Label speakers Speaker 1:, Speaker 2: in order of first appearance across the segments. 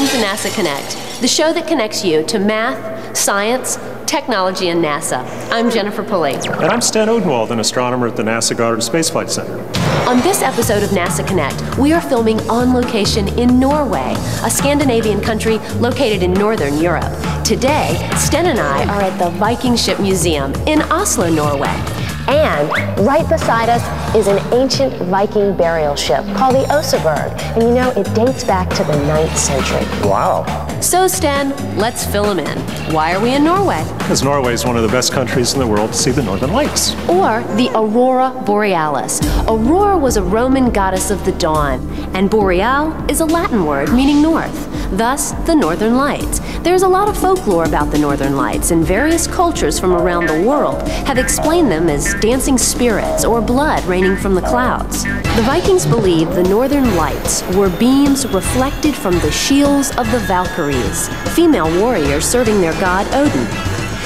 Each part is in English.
Speaker 1: to NASA Connect, the show that connects you to math, science, technology, and NASA. I'm Jennifer Pulley.
Speaker 2: And I'm Stan Odenwald, an astronomer at the NASA Goddard Space Flight Center.
Speaker 1: On this episode of NASA Connect, we are filming on location in Norway, a Scandinavian country located in northern Europe. Today, Sten and I are at the Viking Ship Museum in Oslo, Norway. And right beside us is an ancient Viking burial ship called the Oseberg. And you know, it dates back to the 9th century.
Speaker 2: Wow.
Speaker 1: So Stan, let's fill him in. Why are we in Norway?
Speaker 2: Because Norway is one of the best countries in the world to see the Northern Lights.
Speaker 1: Or the Aurora Borealis. Aurora was a Roman goddess of the dawn, and Boreal is a Latin word meaning north, thus the Northern Lights. There's a lot of folklore about the Northern Lights, and various cultures from around the world have explained them as dancing spirits or blood raining from the clouds. The Vikings believed the Northern Lights were beams reflected from the shields of the Valkyries, female warriors serving their god Odin.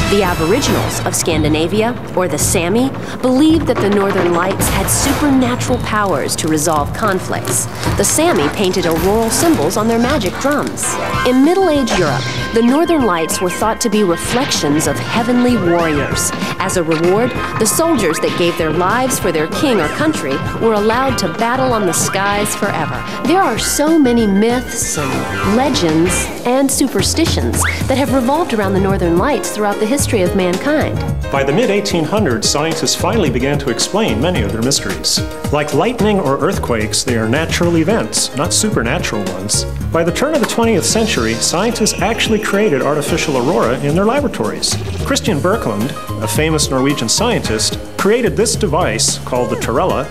Speaker 1: The Aboriginals of Scandinavia, or the Sami, believed that the Northern Lights had supernatural powers to resolve conflicts. The Sami painted auroral symbols on their magic drums. In Middle Age Europe, the Northern Lights were thought to be reflections of heavenly warriors. As a reward, the soldiers that gave their lives for their king or country were allowed to battle on the skies forever. There are so many myths and legends and superstitions that have revolved around the Northern Lights throughout the history of mankind.
Speaker 2: By the mid-1800s, scientists finally began to explain many of their mysteries. Like lightning or earthquakes, they are natural events, not supernatural ones. By the turn of the 20th century, scientists actually created artificial aurora in their laboratories. Christian Birkeland, a famous Norwegian scientist, created this device called the Torella,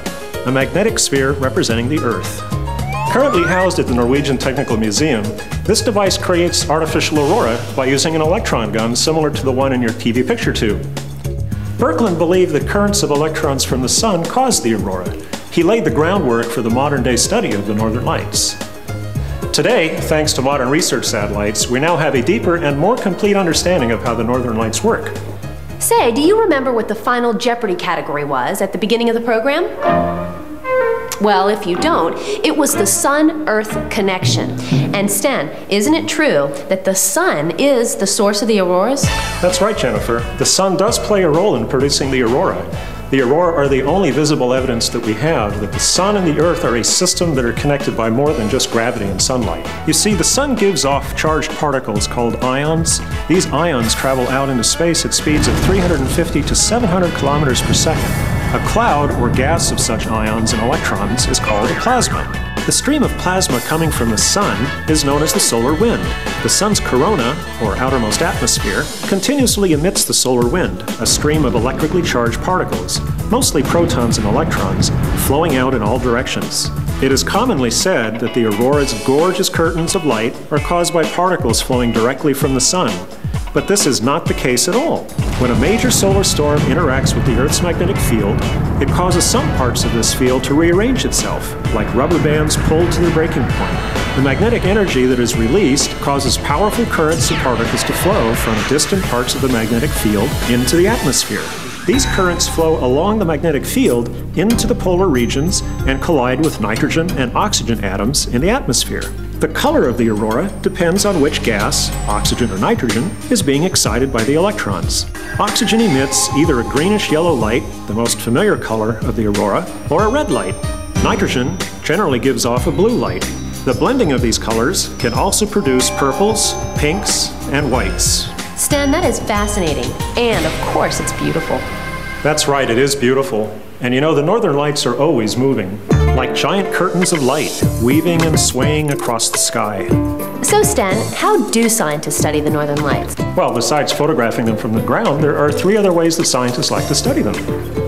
Speaker 2: a magnetic sphere representing the Earth. Currently housed at the Norwegian Technical Museum, this device creates artificial aurora by using an electron gun similar to the one in your TV picture tube. Birkeland believed that currents of electrons from the sun caused the aurora. He laid the groundwork for the modern-day study of the Northern Lights. Today, thanks to modern research satellites, we now have a deeper and more complete understanding of how the Northern Lights work.
Speaker 1: Say, do you remember what the final Jeopardy category was at the beginning of the program? Well, if you don't, it was the Sun-Earth connection. And Sten, isn't it true that the sun is the source of the auroras?
Speaker 2: That's right, Jennifer. The sun does play a role in producing the aurora. The aurora are the only visible evidence that we have that the sun and the earth are a system that are connected by more than just gravity and sunlight. You see, the sun gives off charged particles called ions. These ions travel out into space at speeds of 350 to 700 kilometers per second. A cloud, or gas of such ions and electrons, is called a plasma. The stream of plasma coming from the sun is known as the solar wind. The sun's corona, or outermost atmosphere, continuously emits the solar wind, a stream of electrically charged particles, mostly protons and electrons, flowing out in all directions. It is commonly said that the aurora's gorgeous curtains of light are caused by particles flowing directly from the sun. But this is not the case at all. When a major solar storm interacts with the Earth's magnetic field, it causes some parts of this field to rearrange itself, like rubber bands pulled to their breaking point. The magnetic energy that is released causes powerful currents and particles to flow from distant parts of the magnetic field into the atmosphere. These currents flow along the magnetic field into the polar regions and collide with nitrogen and oxygen atoms in the atmosphere. The color of the aurora depends on which gas, oxygen or nitrogen, is being excited by the electrons. Oxygen emits either a greenish-yellow light, the most familiar color of the aurora, or a red light. Nitrogen generally gives off a blue light. The blending of these colors can also produce purples, pinks, and whites.
Speaker 1: Stan, that is fascinating. And of course, it's beautiful.
Speaker 2: That's right, it is beautiful. And you know, the Northern Lights are always moving, like giant curtains of light, weaving and swaying across the sky.
Speaker 1: So Stan, how do scientists study the Northern Lights?
Speaker 2: Well, besides photographing them from the ground, there are 3 other ways that scientists like to study them: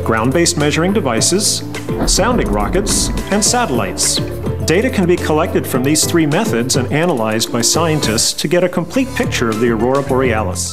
Speaker 2: ground-based measuring devices, sounding rockets, and satellites. Data can be collected from these 3 methods and analyzed by scientists to get a complete picture of the Aurora Borealis.